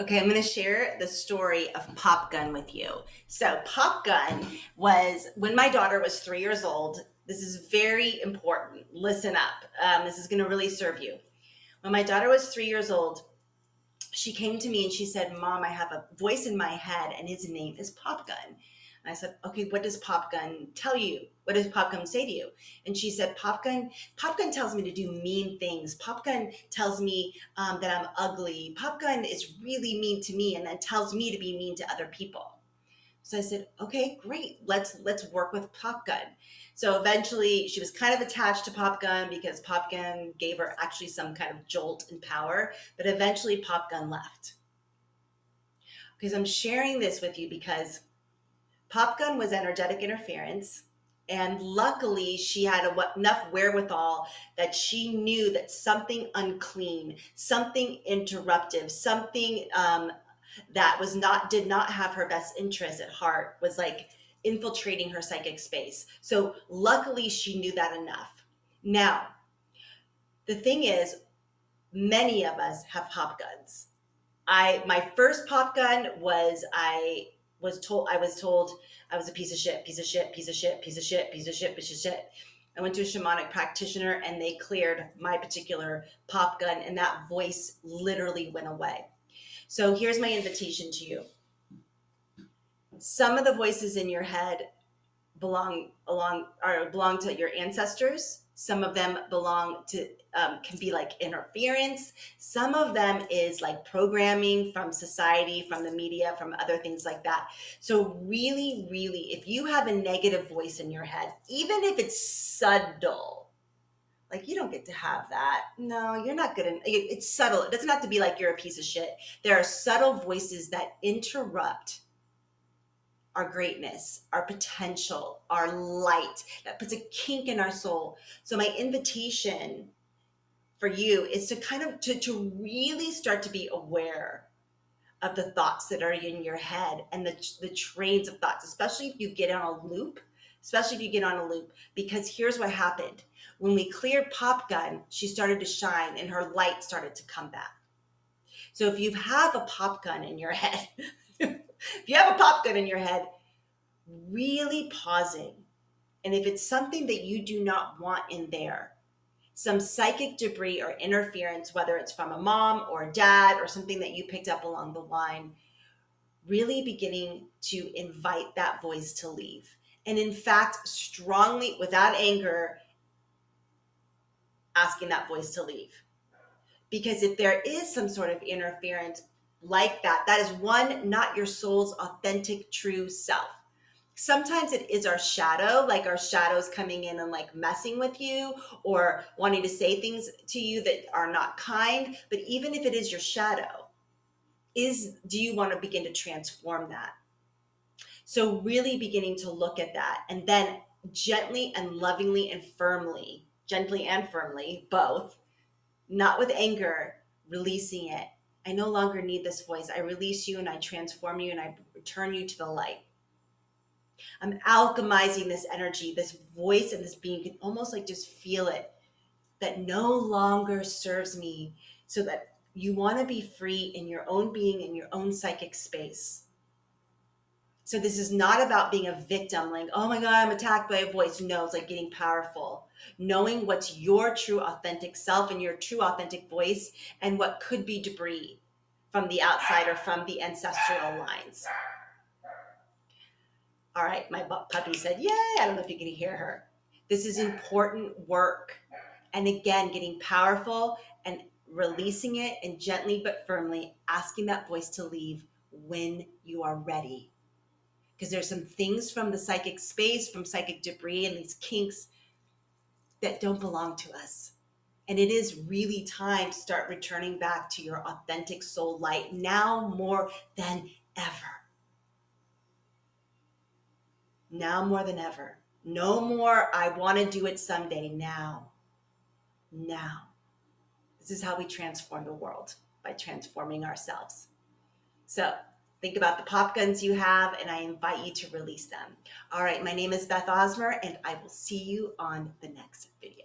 Okay, I'm going to share the story of Pop Gun with you. So, Pop Gun was when my daughter was 3 years old. This is very important. Listen up. This is going to really serve you. When my daughter was 3 years old, she came to me and she said, Mom, I have a voice in my head and his name is Pop Gun. And I said, okay, what does Pop Gun tell you? What does Pop Gun say to you? And she said, Pop Gun tells me to do mean things. Pop Gun tells me that I'm ugly. Pop Gun is really mean to me and then tells me to be mean to other people. So I said, okay, great. Let's work with Pop Gun. So eventually she was kind of attached to Pop Gun because Pop Gun gave her actually some kind of jolt and power, but eventually Pop Gun left. Because I'm sharing this with you because Pop Gun was energetic interference. And luckily, she had enough wherewithal that she knew that something unclean, something interruptive, something that was not did not have her best interest at heart was like infiltrating her psychic space. So luckily, she knew that enough. Now, the thing is, many of us have pop guns. My first pop gun was I was told I was a piece of shit, piece of shit, piece of shit, piece of shit, piece of shit, piece of shit. I went to a shamanic practitioner and they cleared my particular pop gun and that voice literally went away. So here's my invitation to you. Some of the voices in your head belong to your ancestors. Some of them belong to can be like interference. Some of them is like programming from society, from the media, from other things like that. So really, really, if you have a negative voice in your head, even if it's subtle, like you don't get to have that. No, you're not good. It's subtle. It doesn't have to be like you're a piece of shit. There are subtle voices that interrupt our greatness, our potential, our light, that puts a kink in our soul. So my invitation for you is to kind of to really start to be aware of the thoughts that are in your head and the trains of thoughts, especially if you get on a loop, because here's what happened. When we cleared Pop Gun, she started to shine and her light started to come back. So if you have a pop gun in your head, if you have a pop gun in your head, really pausing. And if it's something that you do not want in there, some psychic debris or interference, whether it's from a mom or a dad or something that you picked up along the line, really beginning to invite that voice to leave. And in fact, strongly, without anger, asking that voice to leave. Because if there is some sort of interference like that, that is one, not your soul's authentic, true self. Sometimes it is our shadow, like our shadows coming in and like messing with you or wanting to say things to you that are not kind. But even if it is your shadow, do you want to begin to transform that? So really beginning to look at that and then gently and lovingly and firmly, gently and firmly, both, not with anger, releasing it. I no longer need this voice. I release you and I transform you and I return you to the light. I'm alchemizing this energy, this voice and this being. You can almost like just feel it that no longer serves me, so that you want to be free in your own being, in your own psychic space. So this is not about being a victim, like, oh my God, I'm attacked by a voice. No, it's like getting powerful, knowing what's your true authentic self and your true authentic voice and what could be debris from the outside or from the ancestral lines. All right, my puppy said, yay. I don't know if you can hear her. This is important work. And again, getting powerful and releasing it and gently but firmly asking that voice to leave when you are ready. Because there's some things from the psychic space, from psychic debris and these kinks that don't belong to us. And it is really time to start returning back to your authentic soul light now more than ever. Now more than ever. No more, I want to do it someday. Now. Now. This is how we transform the world, by transforming ourselves. So think about the pop guns you have, and I invite you to release them. All right, my name is Beth Osmer, and I will see you on the next video.